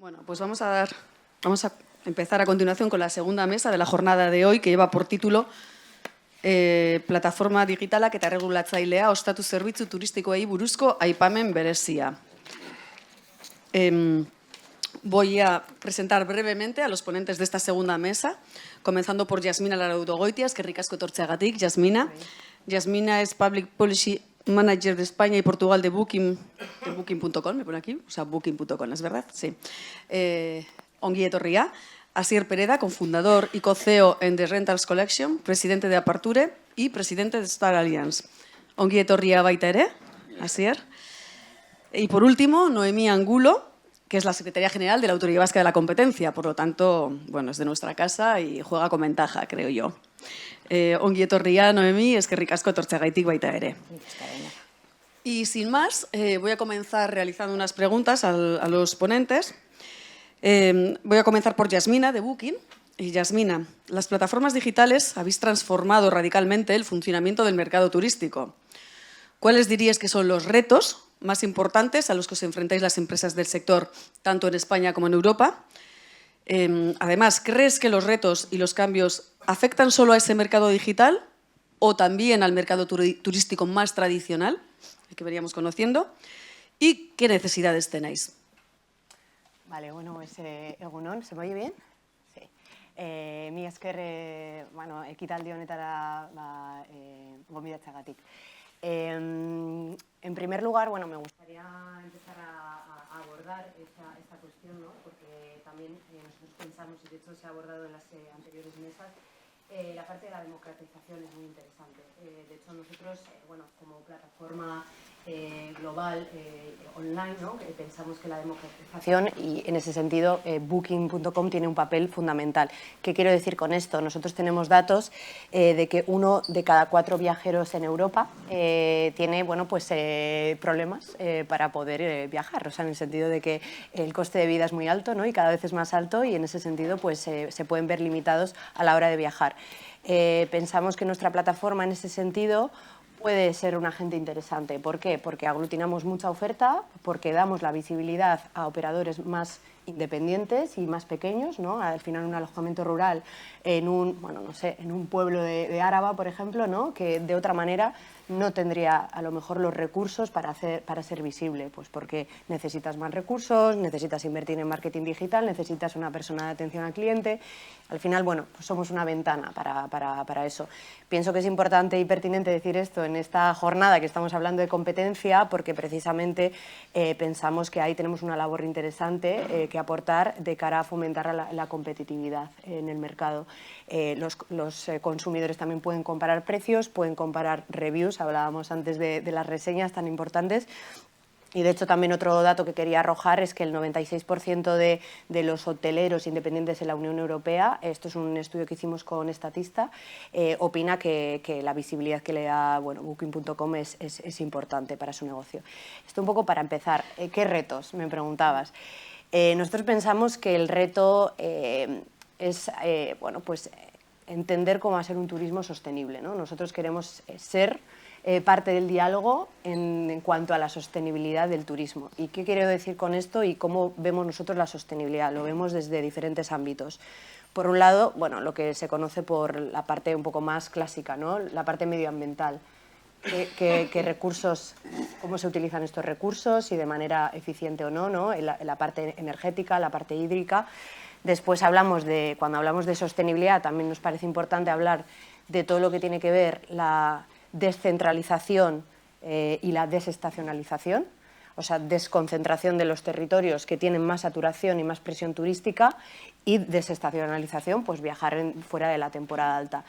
Bueno, pues vamos a empezar a continuación con la segunda mesa de la jornada de hoy, que lleva por título Plataforma digitalak eta erregulatzailea ostatu zerbitzu turistikoei buruzko aipamen berezia. Voy a presentar brevemente a los ponentes de esta segunda mesa, comenzando por Yasmina Laraudogoitia, eskerrik asko etortzeagatik. Yasmina es Public Policy Manager de España y Portugal de Booking.com, me pone aquí, o sea, Booking.com, ¿es verdad? Sí. Ongi etorria. Asier Pereda, cofundador y co-CEO en The Rentals Collection, presidente de Aperture y presidente de Star Alliance. Ongi etorria baita ere, Asier. Y por último, Noemí Angulo, que es la secretaria general de la Autoridad Vasca de la Competencia. Por lo tanto, bueno, es de nuestra casa y juega con ventaja, creo yo. Ongi etorria, Noemí, eskerrik asko etortzeagaitik baita ere. Y sin más, voy a comenzar realizando unas preguntas a los ponentes. Voy a comenzar por Yasmina, de Booking. Y Yasmina, las plataformas digitales habéis transformado radicalmente el funcionamiento del mercado turístico. ¿Cuáles diríais que son los retos más importantes a los que os enfrentáis las empresas del sector, tanto en España como en Europa? Además, ¿crees que los retos y los cambios afectan solo a ese mercado digital o también al mercado turístico más tradicional, el que veníamos conociendo? ¿Y qué necesidades tenéis? Vale, bueno, pues egunon, ¿se me oye bien? Sí. Mi esker, bueno, ekitaldi honetara gonbidatzeagatik. En primer lugar, bueno, me gustaría empezar a abordar esta cuestión, ¿no? Porque también nosotros pensamos, y de hecho se ha abordado en las anteriores mesas, la parte de la democratización es muy interesante. De hecho, nosotros, bueno, como plataforma global online, ¿no? Pensamos que la democratización, y en ese sentido Booking.com tiene un papel fundamental. ¿Qué quiero decir con esto? Nosotros tenemos datos de que 1 de cada 4 viajeros en Europa tiene, bueno, pues, problemas para poder viajar, o sea, en el sentido de que el coste de vida es muy alto, ¿no? Y cada vez es más alto, y en ese sentido pues se pueden ver limitados a la hora de viajar. Pensamos que nuestra plataforma en ese sentido puede ser un agente interesante. ¿Por qué? Porque aglutinamos mucha oferta, porque damos la visibilidad a operadores más independientes y más pequeños, ¿no? Al final, un alojamiento rural en un, bueno, no sé, en un pueblo de Áraba, por ejemplo, ¿no? Que de otra manera no tendría a lo mejor los recursos para ser visible, pues porque necesitas más recursos, necesitas invertir en marketing digital, necesitas una persona de atención al cliente. Al final, bueno, pues somos una ventana para eso. Pienso que es importante y pertinente decir esto en esta jornada que estamos hablando de competencia, porque precisamente pensamos que ahí tenemos una labor interesante que aportar de cara a fomentar la competitividad en el mercado. Los consumidores también pueden comparar precios, pueden comparar reviews, hablábamos antes de las reseñas tan importantes. Y de hecho también otro dato que quería arrojar es que el 96% de los hoteleros independientes en la Unión Europea, esto es un estudio que hicimos con Statista, opina que la visibilidad que le da, bueno, Booking.com es importante para su negocio. Esto un poco para empezar. ¿Qué retos? Me preguntabas. Nosotros pensamos que el reto es bueno, pues, entender cómo va a ser un turismo sostenible, ¿no? Nosotros queremos ser parte del diálogo en cuanto a la sostenibilidad del turismo. ¿Y qué quiero decir con esto y cómo vemos nosotros la sostenibilidad? Lo vemos desde diferentes ámbitos. Por un lado, bueno, lo que se conoce por la parte un poco más clásica, ¿no? La parte medioambiental. ¿Qué recursos, cómo se utilizan estos recursos, si de manera eficiente o no, ¿no? La parte energética, la parte hídrica. Después cuando hablamos de sostenibilidad, también nos parece importante hablar de todo lo que tiene que ver la descentralización y la desestacionalización, o sea, desconcentración de los territorios que tienen más saturación y más presión turística, y desestacionalización, pues viajar fuera de la temporada alta.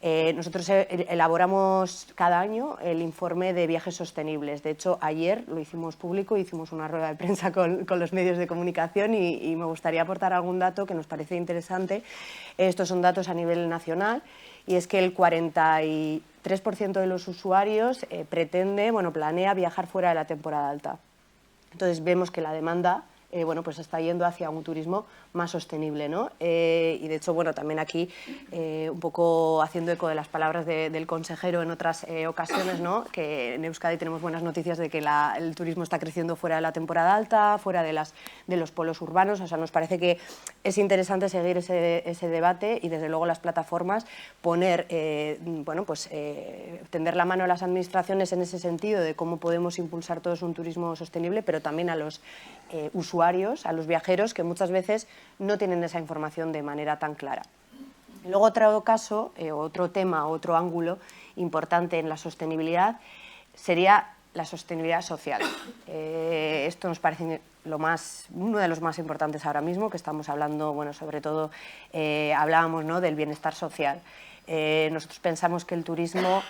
Nosotros elaboramos cada año el informe de viajes sostenibles. De hecho, ayer lo hicimos público, hicimos una rueda de prensa con los medios de comunicación y me gustaría aportar algún dato que nos parece interesante. Estos son datos a nivel nacional, y es que el 43% de los usuarios planea viajar fuera de la temporada alta. Entonces vemos que la demanda bueno, pues está yendo hacia un turismo más sostenible, ¿no? Y de hecho, bueno, también aquí, un poco haciendo eco de las palabras del consejero en otras ocasiones, ¿no? Que en Euskadi tenemos buenas noticias de que el turismo está creciendo fuera de la temporada alta, fuera de los polos urbanos. O sea, nos parece que es interesante seguir ese debate y, desde luego, las plataformas poner, bueno, pues tender la mano a las administraciones en ese sentido de cómo podemos impulsar todos un turismo sostenible, pero también a los usuarios, a los viajeros, que muchas veces no tienen esa información de manera tan clara. Luego, otro caso, otro tema, otro ángulo importante en la sostenibilidad sería la sostenibilidad social. Esto nos parece uno de los más importantes ahora mismo, que estamos hablando, bueno, sobre todo hablábamos, ¿no?, del bienestar social. Nosotros pensamos que el turismo,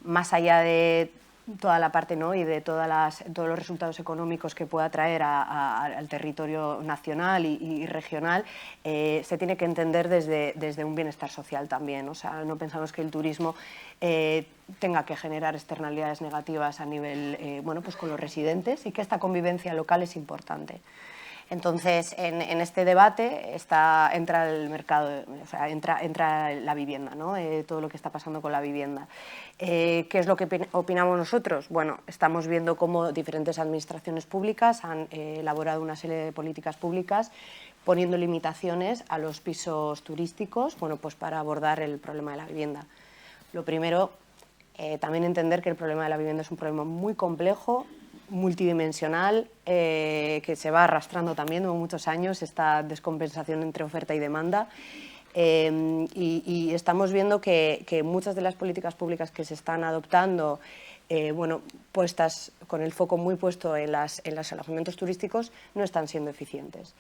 más allá de toda la parte, ¿no?, y de todos los resultados económicos que pueda traer al territorio nacional y regional, se tiene que entender desde un bienestar social también. O sea, no pensamos que el turismo tenga que generar externalidades negativas a nivel, bueno, pues con los residentes, y que esta convivencia local es importante. Entonces, en este debate entra el mercado, o sea, entra la vivienda, ¿no? Todo lo que está pasando con la vivienda. ¿Qué es lo que opinamos nosotros? Bueno, estamos viendo cómo diferentes administraciones públicas han elaborado una serie de políticas públicas poniendo limitaciones a los pisos turísticos, bueno, pues para abordar el problema de la vivienda. Lo primero, también entender que el problema de la vivienda es un problema muy complejo, multidimensional, que se va arrastrando también de muchos años, esta descompensación entre oferta y demanda. Y estamos viendo que muchas de las políticas públicas que se están adoptando, bueno, puestas con el foco muy puesto en los alojamientos turísticos, no están siendo eficientes.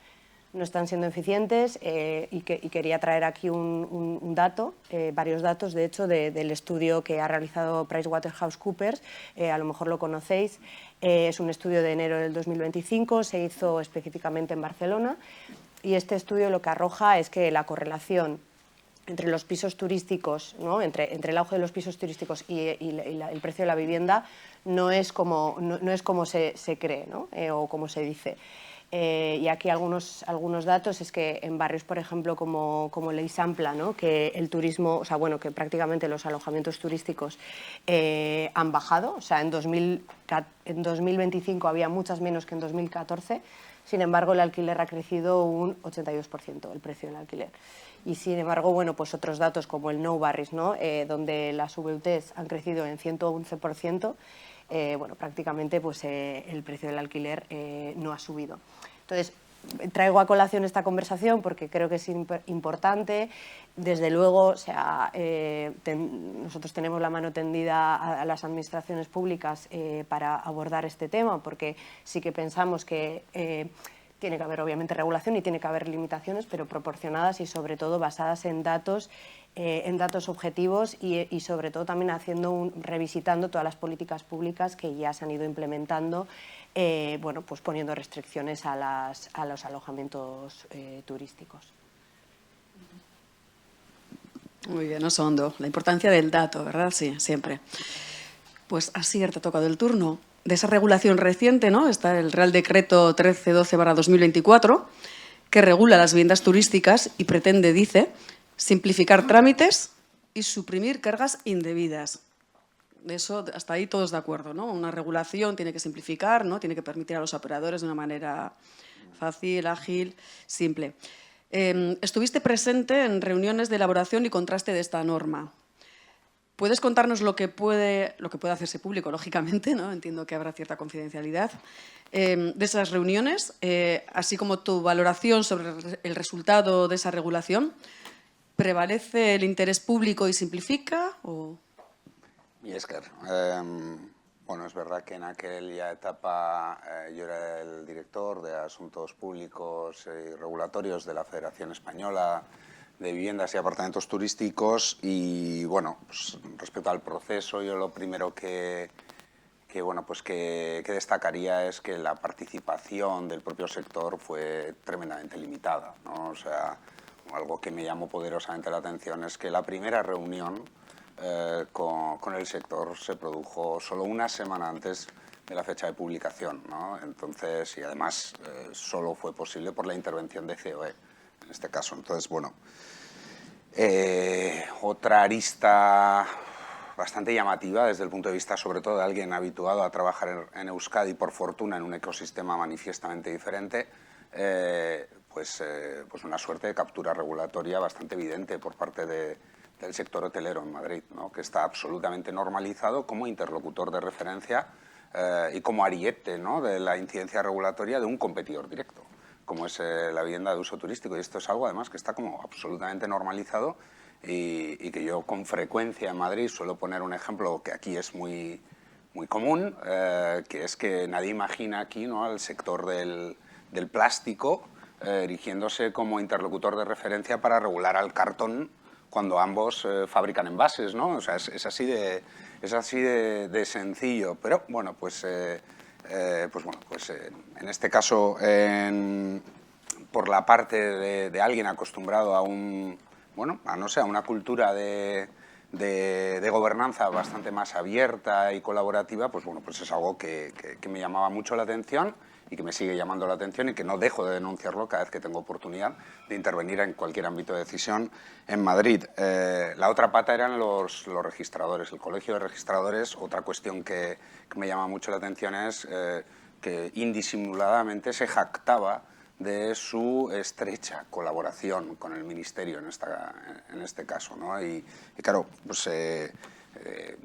No están siendo eficientes y quería traer aquí un dato, varios datos, de hecho, del estudio que ha realizado PricewaterhouseCoopers, a lo mejor lo conocéis. Es un estudio de enero del 2025, se hizo específicamente en Barcelona, y este estudio lo que arroja es que la correlación entre los pisos turísticos, ¿no?, entre el auge de los pisos turísticos y el precio de la vivienda no es como se cree, ¿no?, o como se dice. Y aquí algunos datos es que en barrios, por ejemplo, como l'Eixample, ¿no?, que el turismo, o sea, bueno, que prácticamente los alojamientos turísticos han bajado. O sea, en 2025 había muchas menos que en 2014. Sin embargo, el alquiler ha crecido un 82%, el precio del alquiler. Y, sin embargo, bueno, pues otros datos como el Nou Barris, ¿no?, donde las VUTs han crecido en 111%, bueno, prácticamente pues, el precio del alquiler no ha subido. Entonces, traigo a colación esta conversación porque creo que es importante. Desde luego, o sea, nosotros tenemos la mano tendida a las administraciones públicas para abordar este tema, porque sí que pensamos que tiene que haber, obviamente, regulación y tiene que haber limitaciones, pero proporcionadas y, sobre todo, basadas en datos objetivos y, sobre todo, también revisitando todas las políticas públicas que ya se han ido implementando, bueno, pues poniendo restricciones a los alojamientos turísticos. Muy bien, Osondo. La importancia del dato, ¿verdad? Sí, siempre. Pues Asier, te ha tocado el turno. De esa regulación reciente, ¿no?, está el Real Decreto 1312/2024, que regula las viviendas turísticas y pretende, dice, simplificar trámites y suprimir cargas indebidas. De eso, hasta ahí todos de acuerdo, ¿no? Una regulación tiene que simplificar, ¿no?, tiene que permitir a los operadores de una manera fácil, ágil, simple. Estuviste presente en reuniones de elaboración y contraste de esta norma. ¿Puedes contarnos lo que puede hacerse público, lógicamente, ¿no? Entiendo que habrá cierta confidencialidad de esas reuniones, así como tu valoración sobre el resultado de esa regulación? ¿Prevalece el interés público y simplifica? Y Esker, bueno, es verdad que en aquella etapa yo era el director de Asuntos Públicos y Regulatorios de la Federación Española de Viviendas y Apartamentos Turísticos, y bueno, pues, respecto al proceso, yo lo primero que destacaría es que la participación del propio sector fue tremendamente limitada, ¿no? O sea, algo que me llamó poderosamente la atención es que la primera reunión con el sector se produjo solo una semana antes la fecha de publicación, ¿no? Entonces, y además solo fue posible por la intervención de COE, en este caso. Entonces, bueno, otra arista bastante llamativa desde el punto de vista sobre todo de alguien habituado a trabajar en Euskadi, por fortuna, en un ecosistema manifiestamente diferente, pues una suerte de captura regulatoria bastante evidente por parte del sector hotelero en Madrid, ¿no? Que está absolutamente normalizado como interlocutor de referencia y como ariete, ¿no? De la incidencia regulatoria de un competidor directo, como es la vivienda de uso turístico. Y esto es algo además que está como absolutamente normalizado y que yo con frecuencia en Madrid suelo poner un ejemplo que aquí es muy común, que es que nadie imagina aquí, ¿no?, al sector del plástico erigiéndose como interlocutor de referencia para regular al cartón cuando ambos fabrican envases, ¿no? O sea, es así de sencillo. Pero bueno, pues en este caso, por la parte de alguien acostumbrado a a una cultura de gobernanza bastante más abierta y colaborativa, pues bueno, pues es algo que me llamaba mucho la atención y que me sigue llamando la atención y que no dejo de denunciarlo cada vez que tengo oportunidad de intervenir en cualquier ámbito de decisión en Madrid. La otra pata eran los registradores, el Colegio de Registradores. Otra cuestión que me llama mucho la atención es que indisimuladamente se jactaba de su estrecha colaboración con el Ministerio en este caso, ¿no? Y claro, pues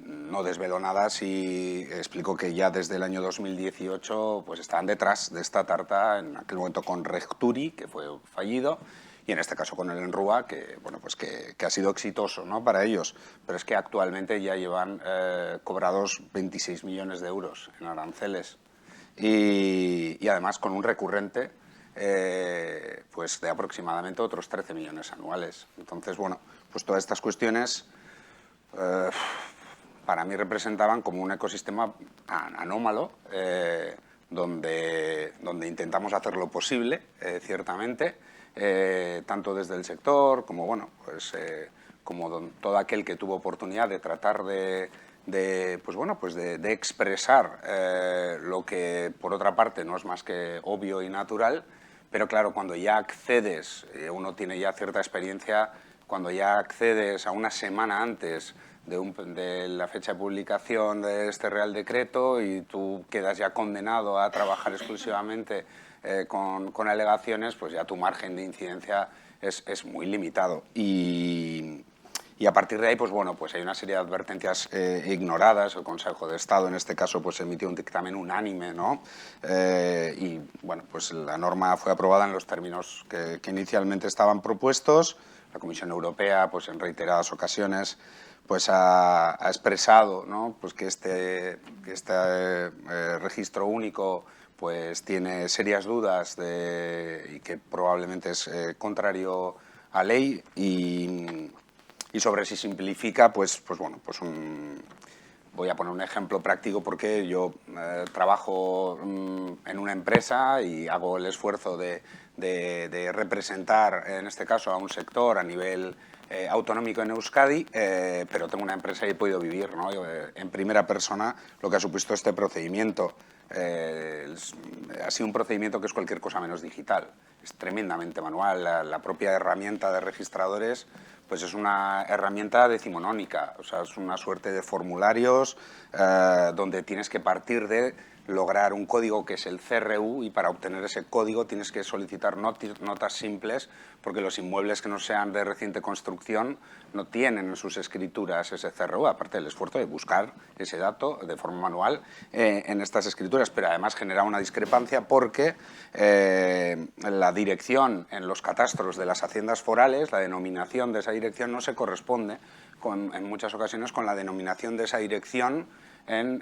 no desvelo nada si explico que ya desde el año 2018 pues estaban detrás de esta tarta, en aquel momento con Recturi, que fue fallido, y en este caso con el Enrúa, que, bueno, pues que ha sido exitoso, ¿no?, para ellos. Pero es que actualmente ya llevan cobrados 26 millones de euros en aranceles y además con un recurrente pues de aproximadamente otros 13 millones anuales. Entonces, bueno, pues todas estas cuestiones para mí representaban como un ecosistema anómalo donde intentamos hacer lo posible, ciertamente, tanto desde el sector como, bueno, pues, como todo aquel que tuvo oportunidad de tratar de expresar lo que, por otra parte, no es más que obvio y natural. Pero claro, cuando ya accedes, uno tiene ya cierta experiencia, cuando ya accedes a una semana antes de la fecha de publicación de este Real Decreto y tú quedas ya condenado a trabajar exclusivamente con alegaciones, pues ya tu margen de incidencia es muy limitado. Y a partir de ahí, pues bueno, pues hay una serie de advertencias ignoradas. El Consejo de Estado, en este caso, pues emitió un dictamen unánime, ¿no? Y bueno, pues la norma fue aprobada en los términos que inicialmente estaban propuestos. La Comisión Europea, pues en reiteradas ocasiones, pues ha expresado, ¿no?, pues que este registro único pues tiene serias dudas y que probablemente es contrario a ley y sobre si simplifica, pues bueno, pues voy a poner un ejemplo práctico porque yo trabajo en una empresa y hago el esfuerzo de representar, en este caso, a un sector a nivel autonómico en Euskadi, pero tengo una empresa y he podido vivir, ¿no?, en primera persona lo que ha supuesto este procedimiento. Ha sido un procedimiento que es cualquier cosa menos digital, es tremendamente manual. La propia herramienta de registradores pues es una herramienta decimonónica, o sea, es una suerte de formularios donde tienes que partir de lograr un código que es el CRU y para obtener ese código tienes que solicitar notas simples porque los inmuebles que no sean de reciente construcción no tienen en sus escrituras ese CRU, aparte del esfuerzo de buscar ese dato de forma manual en estas escrituras, pero además genera una discrepancia porque la dirección en los catastros de las haciendas forales, la denominación de esa dirección no se corresponde en muchas ocasiones con la denominación de esa dirección en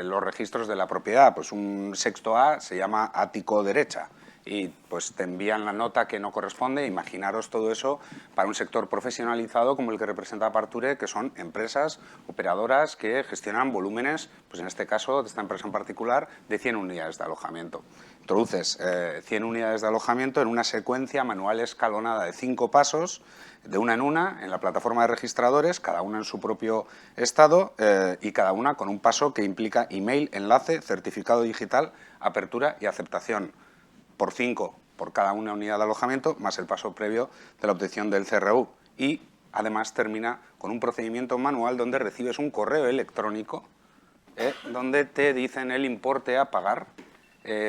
los registros de la propiedad. Pues un sexto A se llama ático derecha y pues te envían la nota que no corresponde. Imaginaros todo eso para un sector profesionalizado como el que representa Parture, que son empresas operadoras que gestionan volúmenes, pues en este caso de esta empresa en particular, de 100 unidades de alojamiento. Introduces 100 unidades de alojamiento en una secuencia manual escalonada de 5 pasos, de una en la plataforma de registradores, cada una en su propio estado y cada una con un paso que implica email, enlace, certificado digital, apertura y aceptación. Por 5 por cada una unidad de alojamiento, más el paso previo de la obtención del CRU. Y además termina con un procedimiento manual donde recibes un correo electrónico donde te dicen el importe a pagar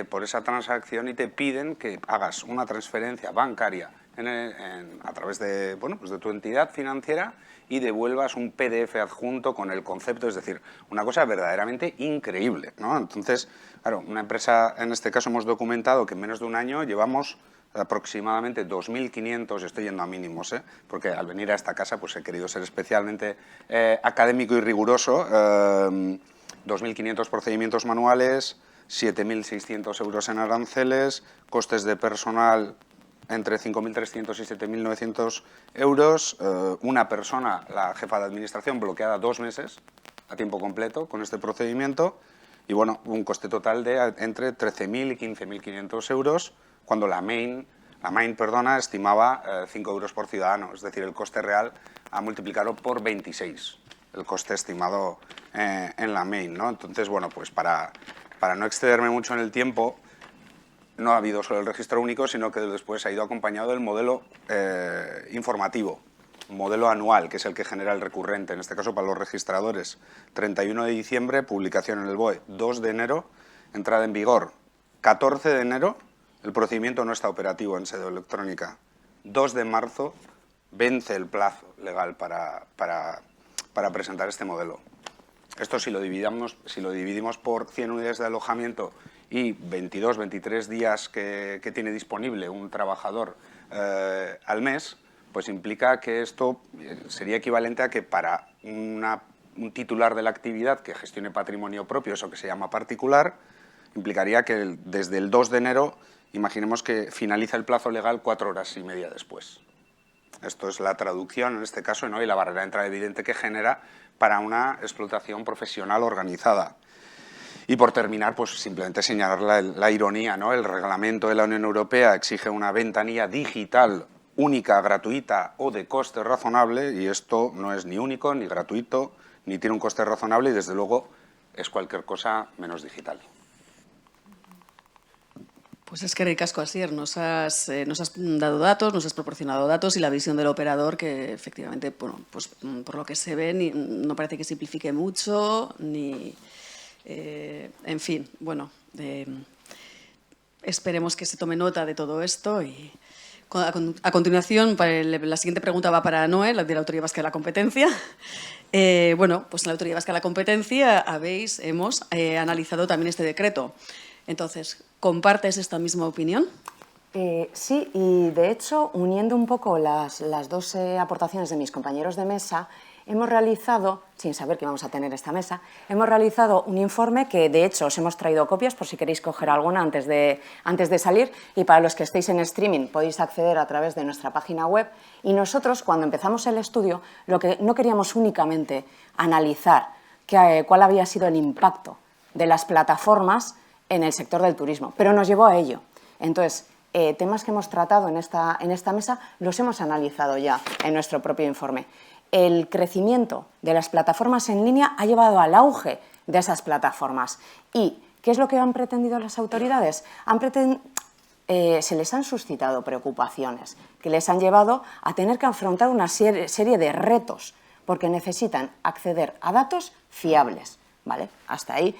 por esa transacción y te piden que hagas una transferencia bancaria a través de, bueno, pues de tu entidad financiera y devuelvas un PDF adjunto con el concepto, es decir, una cosa verdaderamente increíble, ¿no? Entonces, claro, una empresa, en este caso hemos documentado que en menos de un año llevamos aproximadamente 2.500, estoy yendo a mínimos, porque al venir a esta casa pues he querido ser especialmente académico y riguroso, 2.500 procedimientos manuales, 7.600 euros en aranceles, costes de personal entre 5.300 y 7.900 euros, una persona, la jefa de administración, bloqueada 2 meses a tiempo completo con este procedimiento y bueno, un coste total de entre 13.000 y 15.500 euros, cuando la Main estimaba 5 euros por ciudadano, es decir, el coste real a multiplicarlo por 26, el coste estimado en la Main, ¿no? Entonces, bueno, pues para no excederme mucho en el tiempo, no ha habido solo el registro único, sino que después ha ido acompañado del modelo informativo, un modelo anual, que es el que genera el recurrente, en este caso para los registradores. 31 de diciembre, publicación en el BOE. 2 de enero, entrada en vigor. 14 de enero, el procedimiento no está operativo en sede electrónica. 2 de marzo, vence el plazo legal para presentar este modelo. Esto si lo dividimos por 100 unidades de alojamiento y 22, 23 días que tiene disponible un trabajador al mes, pues implica que esto sería equivalente a que para un titular de la actividad que gestione patrimonio propio, eso que se llama particular, implicaría que desde el 2 de enero, imaginemos que finaliza el plazo legal 4 horas y media después. Esto es la traducción, en este caso, ¿no? Y la barrera de entrada evidente que genera para una explotación profesional organizada. Y por terminar, pues simplemente señalar la ironía, ¿no? El reglamento de la Unión Europea exige una ventanilla digital única, gratuita o de coste razonable, y esto no es ni único, ni gratuito, ni tiene un coste razonable y, desde luego, es cualquier cosa menos digital. Pues es que ricasco, Asier, nos has dado datos, nos has proporcionado datos y la visión del operador que efectivamente, bueno, pues por lo que se ve, no parece que simplifique mucho, ni... en fin, bueno, esperemos que se tome nota de todo esto y a continuación la siguiente pregunta va para Noé, de la Autoridad Vasca de la Competencia. Bueno, pues en la Autoridad Vasca de la Competencia hemos analizado también este decreto. Entonces, ¿compartes esta misma opinión? Sí, y de hecho, uniendo un poco las dos aportaciones de mis compañeros de mesa, hemos realizado, sin saber que vamos a tener esta mesa, hemos realizado un informe que de hecho os hemos traído copias por si queréis coger alguna antes de salir, y para los que estéis en streaming podéis acceder a través de nuestra página web. Y nosotros, cuando empezamos el estudio, lo que no queríamos únicamente analizar cuál había sido el impacto de las plataformas en el sector del turismo, pero nos llevó a ello. Entonces, temas que hemos tratado en esta mesa los hemos analizado ya en nuestro propio informe. El crecimiento de las plataformas en línea ha llevado al auge de esas plataformas. ¿Y qué es lo que han pretendido las autoridades? Se les han suscitado preocupaciones que les han llevado a tener que afrontar una serie de retos, porque necesitan acceder a datos fiables, ¿vale? Hasta ahí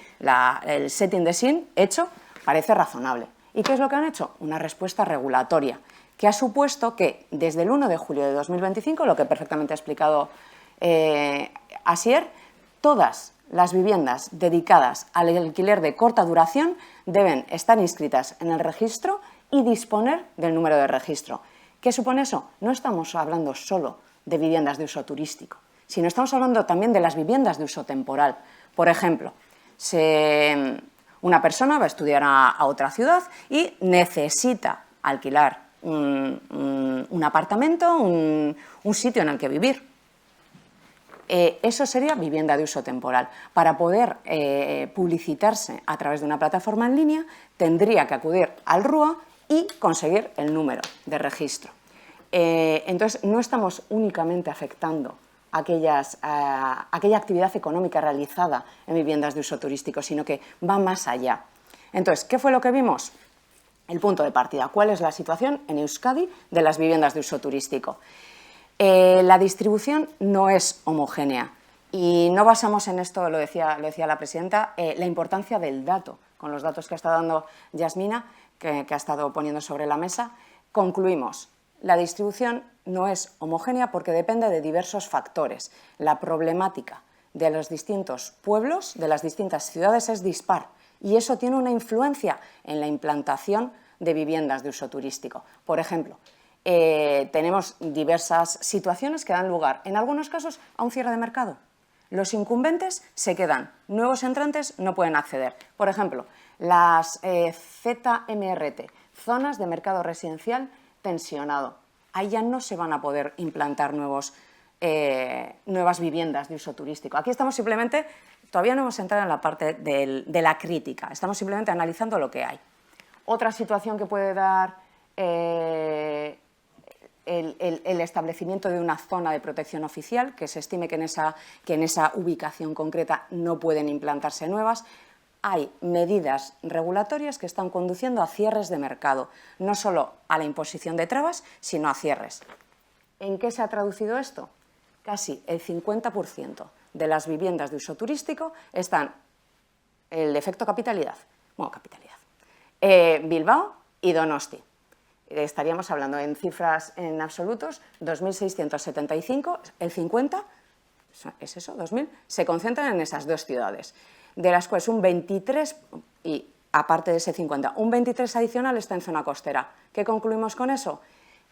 el setting de scene hecho parece razonable. ¿Y qué es lo que han hecho? Una respuesta regulatoria, que ha supuesto que desde el 1 de julio de 2025, lo que perfectamente ha explicado Asier, todas las viviendas dedicadas al alquiler de corta duración deben estar inscritas en el registro y disponer del número de registro. ¿Qué supone eso? No estamos hablando solo de viviendas de uso turístico, sino estamos hablando también de las viviendas de uso temporal. Por ejemplo, Una persona va a estudiar a otra ciudad y necesita alquilar un apartamento, un sitio en el que vivir. Eso sería vivienda de uso temporal. Para poder publicitarse a través de una plataforma en línea, tendría que acudir al RUA y conseguir el número de registro. Entonces, no estamos únicamente afectando aquella actividad económica realizada en viviendas de uso turístico, sino que va más allá. Entonces, ¿qué fue lo que vimos? El punto de partida. ¿Cuál es la situación en Euskadi de las viviendas de uso turístico? La distribución no es homogénea y no basamos en esto, lo decía la presidenta, la importancia del dato. Con los datos que ha estado dando Yasmina, que ha estado poniendo sobre la mesa, concluimos: la distribución no es homogénea porque depende de diversos factores. La problemática de los distintos pueblos, de las distintas ciudades, es dispar y eso tiene una influencia en la implantación de viviendas de uso turístico. Por ejemplo, tenemos diversas situaciones que dan lugar, en algunos casos, a un cierre de mercado. Los incumbentes se quedan, nuevos entrantes no pueden acceder. Por ejemplo, las ZMRT, zonas de mercado residencial tensionado. Ahí ya no se van a poder implantar nuevas viviendas de uso turístico. Aquí estamos simplemente, todavía no hemos entrado en la parte de la crítica, estamos simplemente analizando lo que hay. Otra situación que puede dar el establecimiento de una zona de protección oficial, que se estime que en esa ubicación concreta no pueden implantarse nuevas. Hay medidas regulatorias que están conduciendo a cierres de mercado, no solo a la imposición de trabas, sino a cierres. ¿En qué se ha traducido esto? Casi el 50% de las viviendas de uso turístico están, el efecto capitalidad, Bilbao y Donosti. Estaríamos hablando en cifras en absolutos, 2.675, el 50, es eso, 2.000, se concentran en esas dos ciudades, de las cuales un 23, y aparte de ese 50, un 23 adicional está en zona costera. ¿Qué concluimos con eso?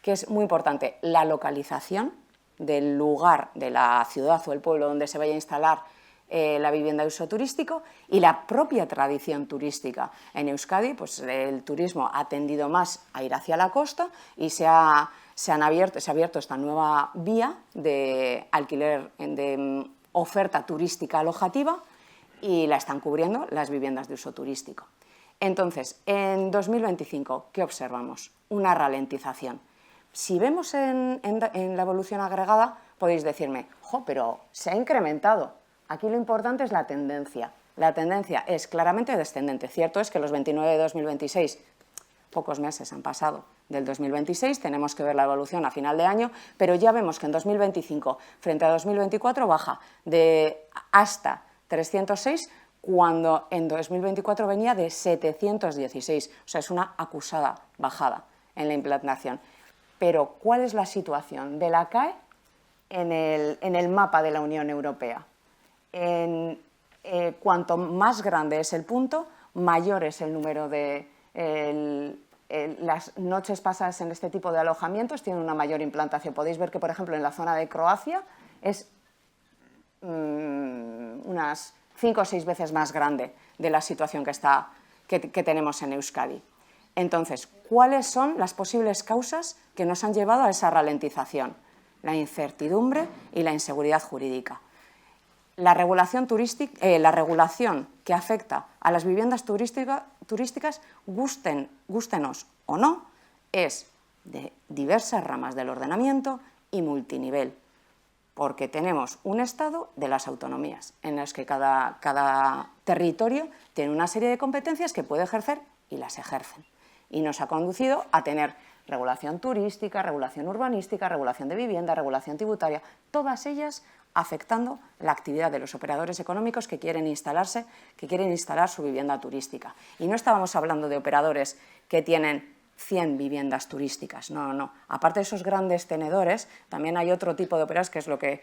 Que es muy importante la localización del lugar de la ciudad o el pueblo donde se vaya a instalar la vivienda de uso turístico y la propia tradición turística. En Euskadi, pues, el turismo ha tendido más a ir hacia la costa y se ha abierto esta nueva vía de alquiler, de oferta turística alojativa, y la están cubriendo las viviendas de uso turístico. Entonces, en 2025, ¿qué observamos? Una ralentización. Si vemos en la evolución agregada, podéis decirme, pero se ha incrementado. Aquí lo importante es la tendencia. La tendencia es claramente descendente. Cierto es que los 29 de 2026, pocos meses han pasado del 2026, tenemos que ver la evolución a final de año, pero ya vemos que en 2025, frente a 2024, baja de hasta 306, cuando en 2024 venía de 716. O sea, es una acusada bajada en la implantación. Pero, ¿cuál es la situación de la CAE en el mapa de la Unión Europea? Cuanto más grande es el punto, mayor es el número de las noches pasadas en este tipo de alojamientos, tienen una mayor implantación. Podéis ver que, por ejemplo, en la zona de Croacia es unas 5 o 6 veces más grande de la situación que tenemos en Euskadi. Entonces, ¿cuáles son las posibles causas que nos han llevado a esa ralentización? La incertidumbre y la inseguridad jurídica. La regulación que afecta a las viviendas turísticas, gústenos o no, es de diversas ramas del ordenamiento y multinivel, porque tenemos un Estado de las autonomías, en las que cada territorio tiene una serie de competencias que puede ejercer y las ejercen. Y nos ha conducido a tener regulación turística, regulación urbanística, regulación de vivienda, regulación tributaria, todas ellas afectando la actividad de los operadores económicos que quieren instalar su vivienda turística. Y no estábamos hablando de operadores que tienen 100 viviendas turísticas, no. Aparte de esos grandes tenedores, también hay otro tipo de operadores, que es lo que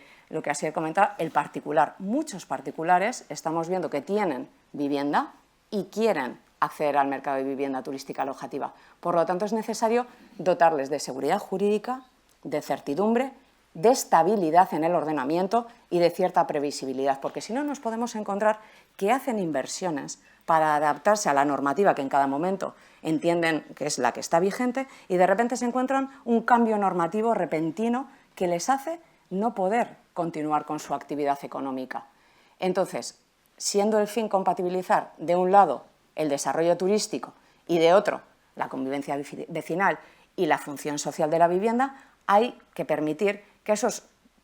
Asier comentaba, el particular. Muchos particulares estamos viendo que tienen vivienda y quieren acceder al mercado de vivienda turística alojativa. Por lo tanto, es necesario dotarles de seguridad jurídica, de certidumbre de estabilidad en el ordenamiento y de cierta previsibilidad, porque si no nos podemos encontrar que hacen inversiones para adaptarse a la normativa que en cada momento entienden que es la que está vigente y de repente se encuentran un cambio normativo repentino que les hace no poder continuar con su actividad económica. Entonces, siendo el fin compatibilizar de un lado el desarrollo turístico y de otro la convivencia vecinal y la función social de la vivienda, hay que permitir que esos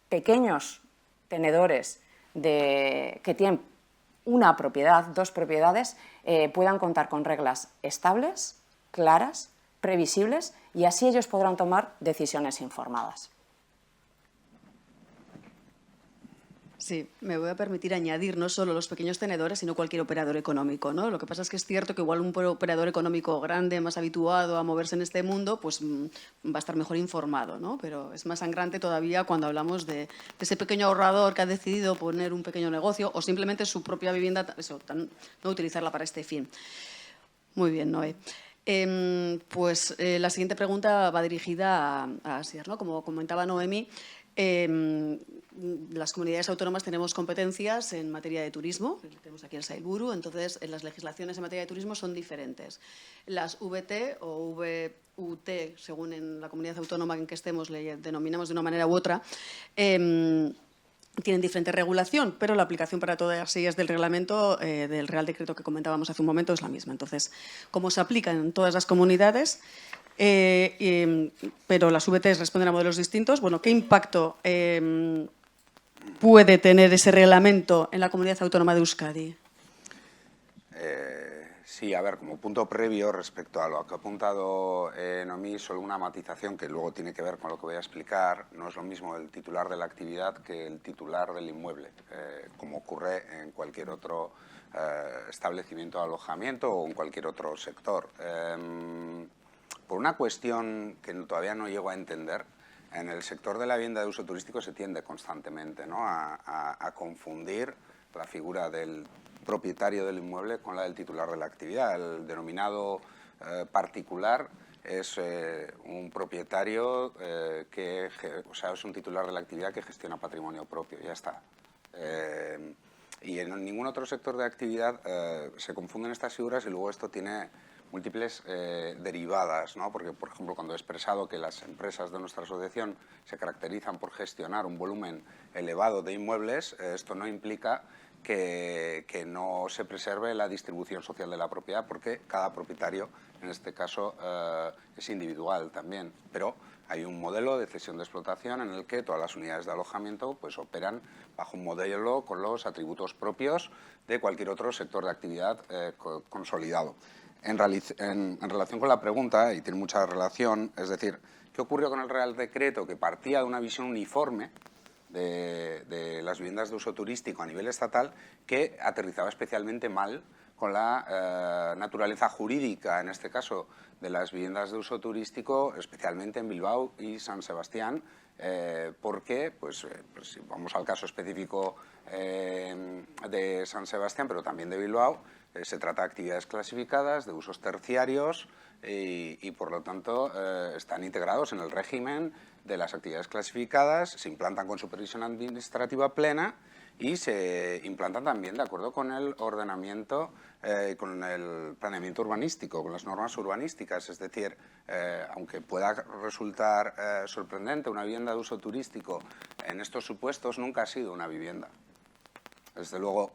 pequeños tenedores que tienen una propiedad, dos propiedades, puedan contar con reglas estables, claras, previsibles, y así ellos podrán tomar decisiones informadas. Sí, me voy a permitir añadir no solo los pequeños tenedores, sino cualquier operador económico, ¿no? Lo que pasa es que es cierto que igual un operador económico grande, más habituado a moverse en este mundo, pues va a estar mejor informado, ¿no? Pero es más sangrante todavía cuando hablamos de ese pequeño ahorrador que ha decidido poner un pequeño negocio o simplemente su propia vivienda, no utilizarla para este fin. Muy bien, Noé. La siguiente pregunta va dirigida a Asier, ¿no? Como comentaba Noemi, las comunidades autónomas tenemos competencias en materia de turismo, tenemos aquí el Sailburu, entonces las legislaciones en materia de turismo son diferentes. Las VT o VUT, según en la comunidad autónoma en que estemos le denominamos de una manera u otra, tienen diferente regulación, pero la aplicación para todas ellas del reglamento, del Real Decreto que comentábamos hace un momento, es la misma. Entonces, ¿cómo se aplica en todas las comunidades? Pero las VTs responden a modelos distintos. Bueno, ¿qué impacto puede tener ese reglamento en la comunidad autónoma de Euskadi? Sí, a ver, como punto previo respecto a lo que ha apuntado Noemí, solo una matización que luego tiene que ver con lo que voy a explicar. No es lo mismo el titular de la actividad que el titular del inmueble, como ocurre en cualquier otro establecimiento de alojamiento o en cualquier otro sector. Por una cuestión que todavía no llego a entender, en el sector de la vivienda de uso turístico se tiende constantemente, ¿no?, a confundir la figura del propietario del inmueble con la del titular de la actividad. El denominado particular es un propietario es un titular de la actividad que gestiona patrimonio propio, ya está. Y en ningún otro sector de actividad se confunden estas figuras y luego esto tiene múltiples derivadas, ¿no? Porque, por ejemplo, cuando he expresado que las empresas de nuestra asociación se caracterizan por gestionar un volumen elevado de inmuebles, esto no implica que no se preserve la distribución social de la propiedad, porque cada propietario, en este caso, es individual también. Pero hay un modelo de cesión de explotación en el que todas las unidades de alojamiento pues, operan bajo un modelo con los atributos propios de cualquier otro sector de actividad consolidado. En relación con la pregunta, y tiene mucha relación, es decir, ¿qué ocurrió con el Real Decreto que partía de una visión uniforme de las viviendas de uso turístico a nivel estatal, que aterrizaba especialmente mal con la naturaleza jurídica, en este caso, de las viviendas de uso turístico, especialmente en Bilbao y San Sebastián, porque, si vamos al caso específico de San Sebastián, pero también de Bilbao, se trata de actividades clasificadas, de usos terciarios y por lo tanto, están integrados en el régimen de las actividades clasificadas, se implantan con supervisión administrativa plena y se implantan también de acuerdo con el ordenamiento, con el planeamiento urbanístico, con las normas urbanísticas. Es decir, aunque pueda resultar sorprendente una vivienda de uso turístico, en estos supuestos nunca ha sido una vivienda. Desde luego,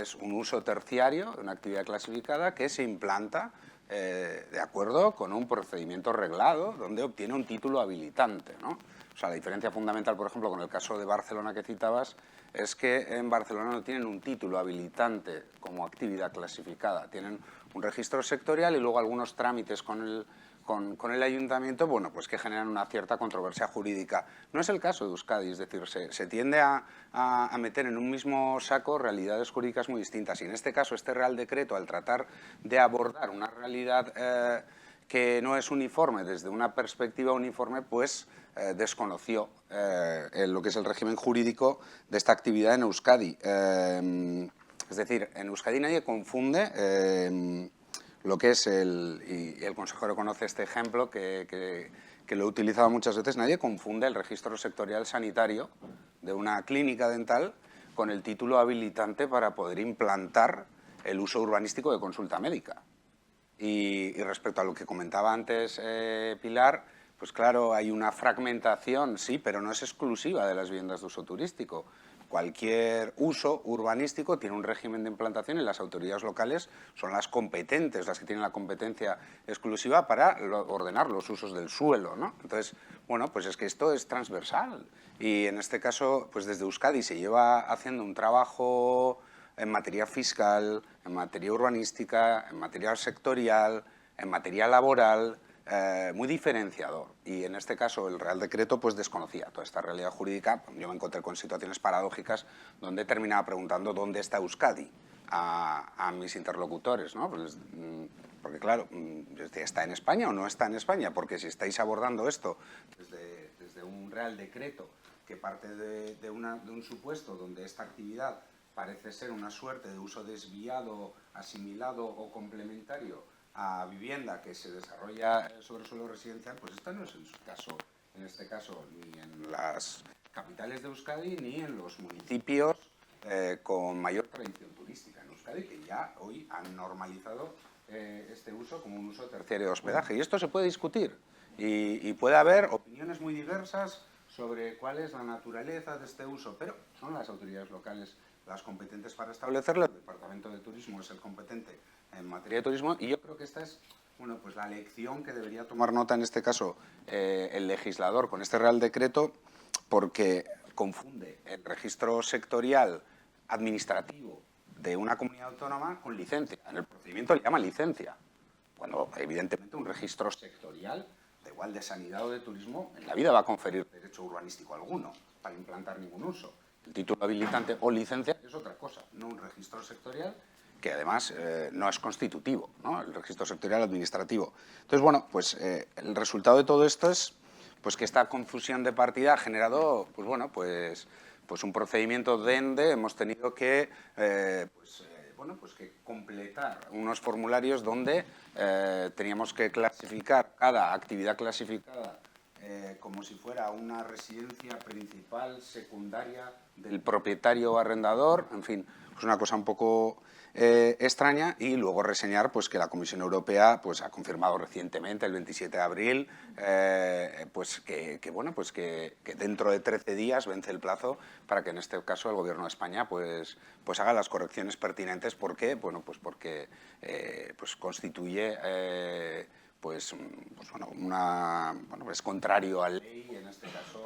es un uso terciario, una actividad clasificada que se implanta de acuerdo con un procedimiento reglado donde obtiene un título habilitante, ¿no? O sea, la diferencia fundamental, por ejemplo, con el caso de Barcelona que citabas, es que en Barcelona no tienen un título habilitante como actividad clasificada, tienen un registro sectorial y luego algunos trámites con el ayuntamiento, bueno, pues que generan una cierta controversia jurídica. No es el caso de Euskadi, es decir, se tiende a meter en un mismo saco realidades jurídicas muy distintas. Y en este caso, este Real Decreto, al tratar de abordar una realidad que no es uniforme desde una perspectiva uniforme, pues desconoció lo que es el régimen jurídico de esta actividad en Euskadi. Es decir, en Euskadi nadie confunde lo que es y el consejero conoce este ejemplo que que lo he utilizado muchas veces, nadie confunde el registro sectorial sanitario de una clínica dental con el título habilitante para poder implantar el uso urbanístico de consulta médica. Y respecto a lo que comentaba antes Pilar, pues claro, hay una fragmentación, sí, pero no es exclusiva de las viviendas de uso turístico. Cualquier uso urbanístico tiene un régimen de implantación y las autoridades locales son las competentes, las que tienen la competencia exclusiva para ordenar los usos del suelo, ¿no? Entonces, bueno, pues es que esto es transversal y en este caso, pues desde Euskadi se lleva haciendo un trabajo en materia fiscal, en materia urbanística, en materia sectorial, en materia laboral, muy diferenciador. Y en este caso el Real Decreto pues desconocía toda esta realidad jurídica. Yo me encontré con situaciones paradójicas donde terminaba preguntando dónde está Euskadi a mis interlocutores, ¿no? Pues, porque claro, ¿está en España o no está en España? Porque si estáis abordando esto desde un Real Decreto que parte de un supuesto donde esta actividad parece ser una suerte de uso desviado, asimilado o complementario a vivienda que se desarrolla sobre suelo residencial, pues esto no es en este caso, ni en las capitales de Euskadi, ni en los municipios con mayor tradición turística en Euskadi, que ya hoy han normalizado este uso como un uso terciario de hospedaje. Y esto se puede discutir y puede haber opiniones muy diversas sobre cuál es la naturaleza de este uso, pero son las autoridades locales las competentes para establecerlo. El Departamento de Turismo es el competente en materia de turismo y yo creo que esta es pues la lección que debería tomar nota en este caso el legislador con este Real Decreto, porque confunde el registro sectorial administrativo de una comunidad autónoma con licencia. En el procedimiento le llama licencia, cuando evidentemente un registro sectorial, da igual de sanidad o de turismo, en la vida va a conferir derecho urbanístico alguno para implantar ningún uso. El título habilitante o licencia es otra cosa, no un registro sectorial que además no es constitutivo, ¿no? El registro sectorial administrativo. Entonces, bueno, pues el resultado de todo esto es pues que esta confusión de partida ha generado pues un procedimiento donde hemos tenido que que completar unos formularios donde teníamos que clasificar cada actividad clasificada como si fuera una residencia principal, secundaria del propietario o arrendador, en fin, pues una cosa un poco extraña, y luego reseñar pues que la Comisión Europea pues ha confirmado recientemente, el 27 de abril, que dentro de 13 días vence el plazo para que en este caso el Gobierno de España pues haga las correcciones pertinentes porque constituye es contrario a ley, en este caso,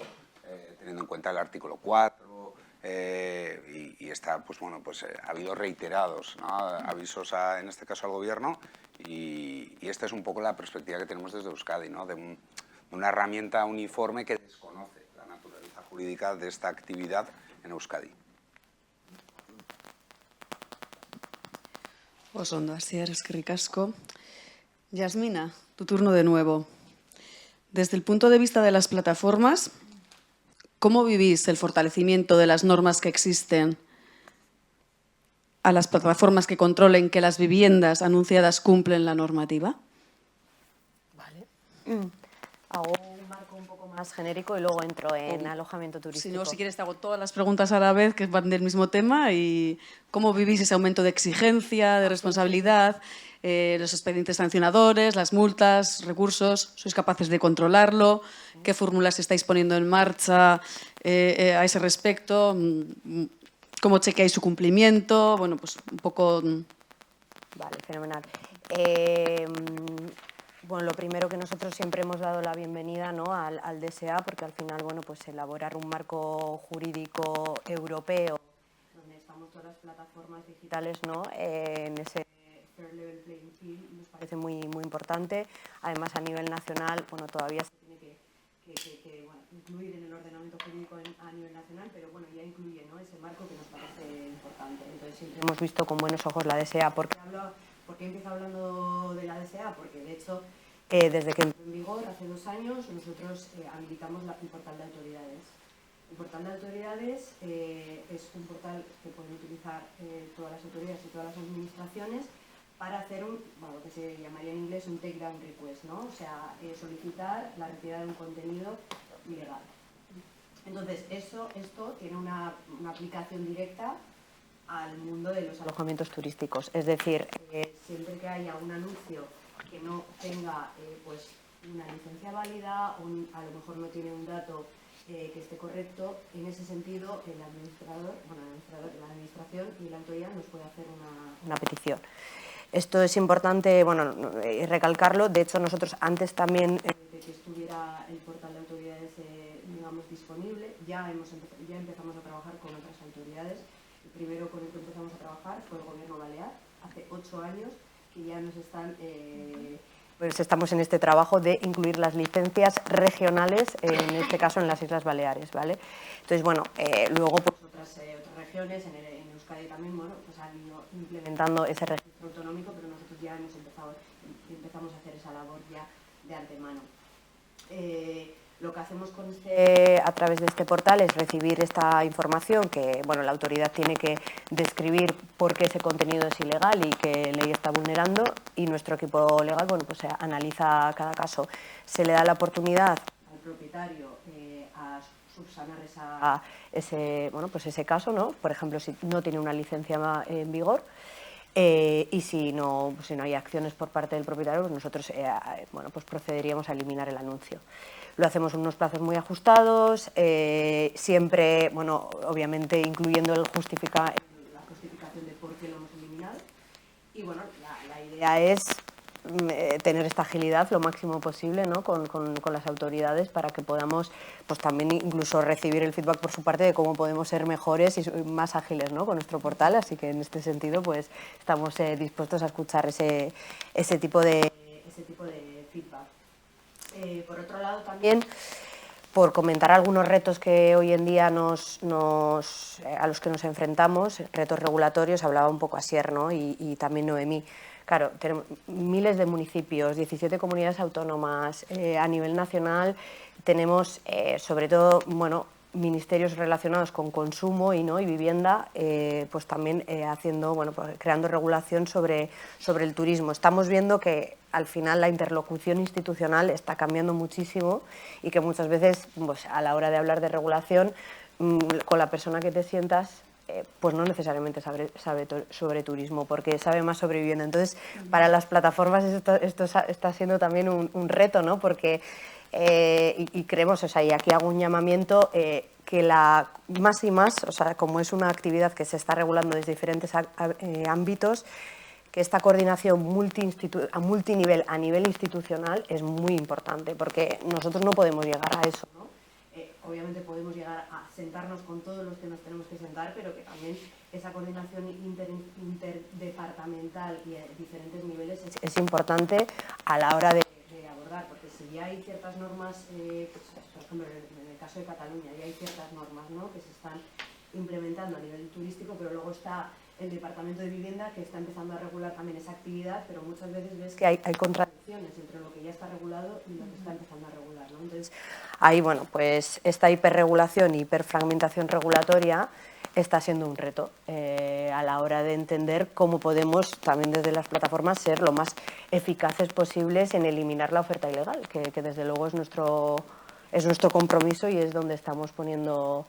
teniendo en cuenta el artículo 4, y está, ha habido reiterados, ¿no?, avisos en este caso al Gobierno, y esta es un poco la perspectiva que tenemos desde Euskadi, ¿no?, de una herramienta uniforme que desconoce la naturaleza jurídica de esta actividad en Euskadi. Oso ondo, Asier, eskerrik asko. Yasmina, tu turno de nuevo. Desde el punto de vista de las plataformas, ¿cómo vivís el fortalecimiento de las normas que existen a las plataformas que controlen que las viviendas anunciadas cumplen la normativa? Vale. Hago un marco un poco más genérico y luego entro en alojamiento turístico. Si no, si quieres te hago todas las preguntas a la vez que van del mismo tema. Y ¿cómo vivís ese aumento de exigencia, de responsabilidad, los expedientes sancionadores, las multas, recursos? ¿Sois capaces de controlarlo? ¿Qué fórmulas estáis poniendo en marcha a ese respecto? ¿Cómo chequeáis su cumplimiento? Bueno, pues un poco... Vale, fenomenal. Bueno, lo primero, que nosotros siempre hemos dado la bienvenida, ¿no?, al DSA, porque al final, bueno, pues elaborar un marco jurídico europeo donde estamos todas las plataformas digitales, ¿no?, en ese fair level playing field, nos parece muy importante. Además, a nivel nacional, bueno, todavía se tiene que incluir en el ordenamiento jurídico a nivel nacional, pero bueno, ya incluye, ¿no?, ese marco que nos parece importante. Entonces, siempre hemos visto con buenos ojos la DSA. ¿Por qué empiezo hablando de la DSA? Porque, de hecho, desde que entró en vigor, hace 2 años, nosotros habilitamos el portal de autoridades. El portal de autoridades es un portal que pueden utilizar todas las autoridades y todas las administraciones para hacer lo que se llamaría en inglés un take-down request, ¿no? O sea, solicitar la retirada de un contenido ilegal. Entonces, esto tiene una aplicación directa al mundo de los alojamientos turísticos. Es decir, siempre que haya un anuncio que no tenga pues una licencia válida o a lo mejor no tiene un dato que esté correcto, en ese sentido la administración y la autoridad nos puede hacer una petición. Esto es importante, bueno, recalcarlo. De hecho, nosotros antes también de que estuviera el portal de autoridades digamos, disponible, ya empezamos a trabajar con otras autoridades. El primero con el que empezamos a trabajar fue el Gobierno Balear, hace 8 años que ya nos están... Pues estamos en este trabajo de incluir las licencias regionales, en este caso en las Islas Baleares, ¿vale? Entonces, bueno, luego pues, otras regiones, en Euskadi también, bueno, pues han ido implementando ese registro autonómico, pero nosotros ya empezamos a hacer esa labor ya de antemano. Lo que hacemos con a través de este portal es recibir esta información que, bueno, la autoridad tiene que describir por qué ese contenido es ilegal y qué ley está vulnerando, y nuestro equipo legal, bueno, pues analiza cada caso. Se le da la oportunidad al propietario a subsanar ese caso, ¿no? Por ejemplo, si no tiene una licencia en vigor. Y si no hay acciones por parte del propietario, pues nosotros pues procederíamos a eliminar el anuncio. Lo hacemos en unos plazos muy ajustados, siempre, bueno, obviamente incluyendo la justificación de por qué lo hemos eliminado. Y bueno, la idea es tener esta agilidad lo máximo posible, ¿no? con las autoridades, para que podamos pues también incluso recibir el feedback por su parte de cómo podemos ser mejores y más ágiles, ¿no? con nuestro portal. Así que en este sentido pues estamos dispuestos a escuchar ese tipo de feedback. Por otro lado también, por comentar algunos retos que hoy en día a los que nos enfrentamos, retos regulatorios, hablaba un poco Asier, ¿no? y también Noemí. Claro, tenemos miles de municipios, 17 comunidades autónomas, a nivel nacional tenemos sobre todo, bueno, ministerios relacionados con consumo y vivienda, pues también pues creando regulación sobre el turismo. Estamos viendo que al final la interlocución institucional está cambiando muchísimo y que muchas veces pues, a la hora de hablar de regulación con la persona que te sientas pues no necesariamente sabe sobre turismo, porque sabe más sobre vivienda. Entonces, para las plataformas esto está siendo también un reto, ¿no? Porque y creemos, o sea, y aquí hago un llamamiento, que más y más, o sea, como es una actividad que se está regulando desde diferentes ámbitos, que esta coordinación multinivel a nivel institucional es muy importante, porque nosotros no podemos llegar a eso, ¿no? Obviamente podemos llegar a sentarnos con todos los que nos tenemos que sentar, pero que también esa coordinación interdepartamental y a diferentes niveles es importante a la hora de abordar, porque si ya hay ciertas normas, por ejemplo, en el caso de Cataluña, ya hay ciertas normas, ¿no? que se están implementando a nivel turístico, pero luego está el Departamento de Vivienda que está empezando a regular también esa actividad, pero muchas veces ves que hay contradicciones entre lo que ya está regulado y lo que está empezando a regular, ¿no? Entonces, ahí, bueno, pues esta hiperregulación y hiperfragmentación regulatoria está siendo un reto a la hora de entender cómo podemos también desde las plataformas ser lo más eficaces posibles en eliminar la oferta ilegal, que desde luego es nuestro compromiso y es donde estamos poniendo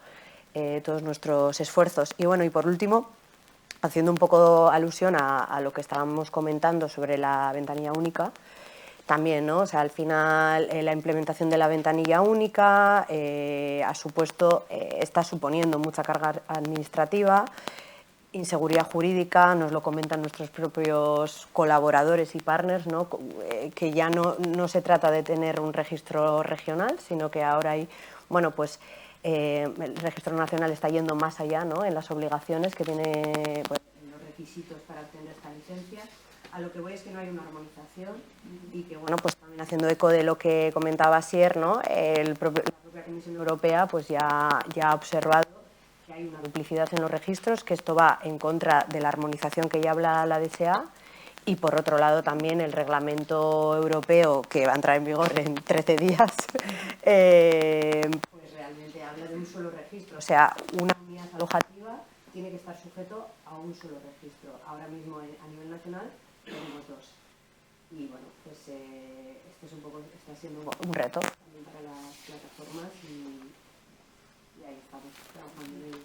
todos nuestros esfuerzos. Y bueno, y por último, haciendo un poco alusión a lo que estábamos comentando sobre la ventanilla única, también, ¿no? O sea, al final la implementación de la ventanilla única está suponiendo mucha carga administrativa, inseguridad jurídica, nos lo comentan nuestros propios colaboradores y partners, ¿no? Que ya no se trata de tener un registro regional, sino que ahora hay, bueno, pues el registro nacional está yendo más allá, ¿no? En las obligaciones que tiene, pues, en los requisitos para obtener esta licencia. A lo que voy es que no hay una armonización y que, bueno, pues también haciendo eco de lo que comentaba Asier, ¿no? La propia Comisión Europea pues ya ha observado que hay una duplicidad en los registros, que esto va en contra de la armonización que ya habla la DSA, y por otro lado también el reglamento europeo, que va a entrar en vigor en 13 días, pues realmente habla de un solo registro. O sea, una unidad alojativa tiene que estar sujeto a un solo registro. Ahora mismo a nivel nacional tenemos 2. Y bueno, pues esto es un poco, está siendo Un reto. también para las plataformas y ahí estamos trabajando en ello.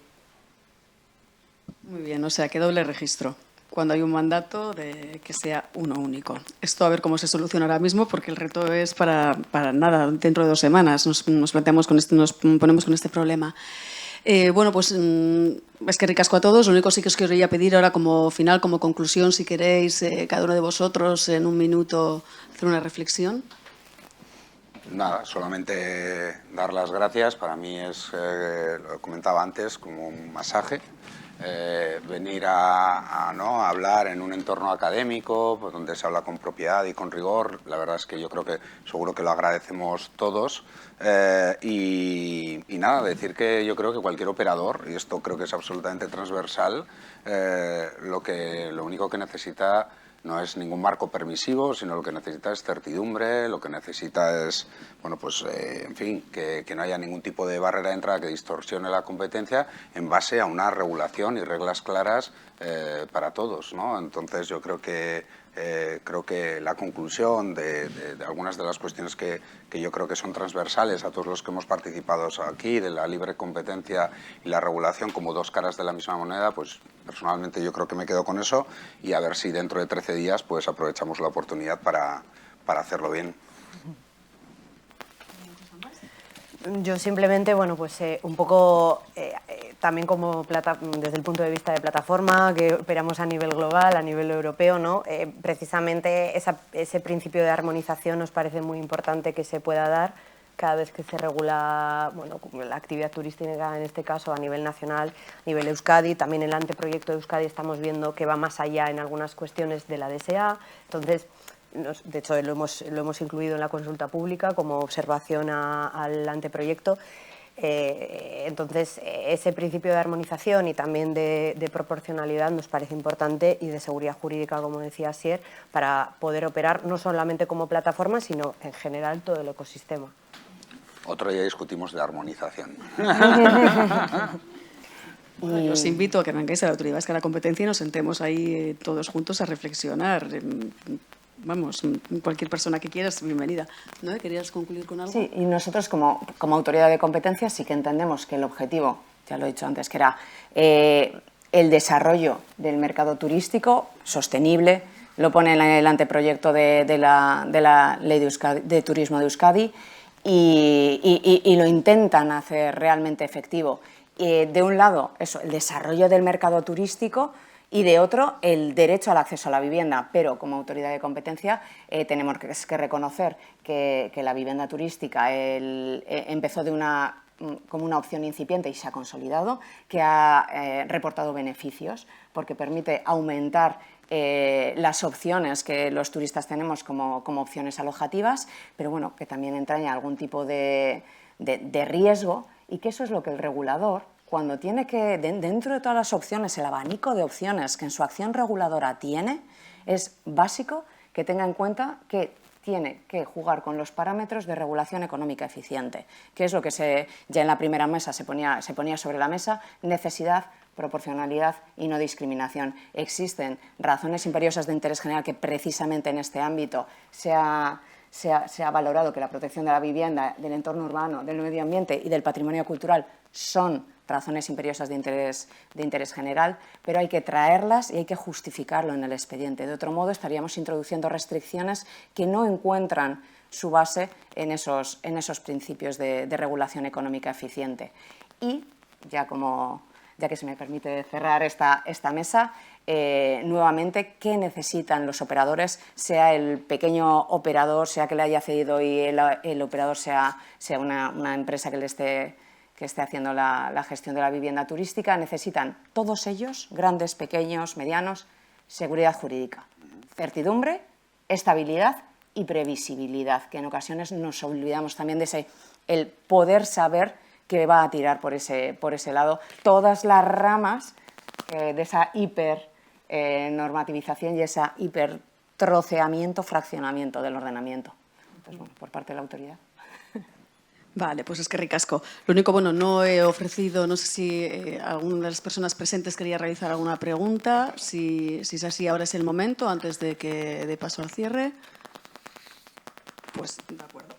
Muy bien, o sea, que doble registro. Cuando hay un mandato de que sea uno único. Esto a ver cómo se soluciona ahora mismo, porque el reto es para nada, dentro de 2 semanas nos planteamos con nos ponemos con este problema. Bueno, pues es que ricasco a todos. Lo único sí que os quería pedir ahora como final, como conclusión, si queréis, cada uno de vosotros en un minuto hacer una reflexión. Nada, solamente dar las gracias. Para mí es, lo comentaba antes, como un masaje. Venir ¿no? a hablar en un entorno académico, pues, donde se habla con propiedad y con rigor. La verdad es que yo creo que seguro que lo agradecemos todos. Y nada, decir que yo creo que cualquier operador, y esto creo que es absolutamente transversal, lo único que necesita no es ningún marco permisivo, sino lo que necesita es certidumbre, lo que necesita es, bueno, pues, en fin, que no haya ningún tipo de barrera de entrada que distorsione la competencia en base a una regulación y reglas claras para todos, ¿no? Entonces yo creo que la conclusión de algunas de las cuestiones que yo creo que son transversales a todos los que hemos participado aquí, de la libre competencia y la regulación como 2 caras de la misma moneda, pues personalmente yo creo que me quedo con eso y a ver si dentro de 13 días pues aprovechamos la oportunidad para hacerlo bien. Yo simplemente, bueno, pues un poco también como desde el punto de vista de plataforma, que operamos a nivel global, a nivel europeo, ¿no? Precisamente ese principio de armonización nos parece muy importante que se pueda dar cada vez que se regula, bueno, la actividad turística en este caso a nivel nacional, a nivel Euskadi. También el anteproyecto de Euskadi estamos viendo que va más allá en algunas cuestiones de la DSA. Entonces, de hecho, lo hemos incluido en la consulta pública como observación al anteproyecto. Entonces, ese principio de armonización y también de proporcionalidad nos parece importante y de seguridad jurídica, como decía Asier, para poder operar no solamente como plataforma, sino en general todo el ecosistema. Otro día discutimos de armonización. Yo os invito a que vengáis a la Autoridad Vasca de la Competencia y nos sentemos ahí todos juntos a reflexionar. Vamos, cualquier persona que quieras, bienvenida. ¿No? ¿Querías concluir con algo? Sí, y nosotros como Autoridad de Competencia sí que entendemos que el objetivo, ya lo he dicho antes, que era el desarrollo del mercado turístico sostenible, lo pone en el anteproyecto de la Ley de Turismo de Euskadi y lo intentan hacer realmente efectivo. De un lado, eso, el desarrollo del mercado turístico, y de otro, el derecho al acceso a la vivienda. Pero como autoridad de competencia tenemos que reconocer que la vivienda turística empezó como una opción incipiente y se ha consolidado, que ha reportado beneficios porque permite aumentar las opciones que los turistas tenemos como opciones alojativas, pero bueno, que también entraña algún tipo de riesgo, y que eso es lo que el regulador, cuando tiene que, dentro de todas las opciones, el abanico de opciones que en su acción reguladora tiene, es básico que tenga en cuenta que tiene que jugar con los parámetros de regulación económica eficiente, que es lo que ya en la primera mesa se ponía sobre la mesa: necesidad, proporcionalidad y no discriminación. Existen razones imperiosas de interés general que precisamente en este ámbito se ha valorado que la protección de la vivienda, del entorno urbano, del medio ambiente y del patrimonio cultural son razones imperiosas de interés general, pero hay que traerlas y hay que justificarlo en el expediente. De otro modo, estaríamos introduciendo restricciones que no encuentran su base en esos principios de regulación económica eficiente. Y, ya que se me permite cerrar esta mesa, nuevamente, ¿qué necesitan los operadores? Sea el pequeño operador, sea que le haya cedido y el operador sea una empresa que esté haciendo la gestión de la vivienda turística, necesitan todos ellos, grandes, pequeños, medianos, seguridad jurídica, certidumbre, estabilidad y previsibilidad, que en ocasiones nos olvidamos también de el poder saber que va a tirar por ese lado todas las ramas de esa hipernormativización y esa hipertroceamiento, fraccionamiento del ordenamiento. Entonces, bueno, por parte de la autoridad. Vale, pues es que ricasco. Lo único, bueno, no he ofrecido, no sé si alguna de las personas presentes quería realizar alguna pregunta. Si es así, ahora es el momento, antes de que dé paso al cierre. Pues, de acuerdo.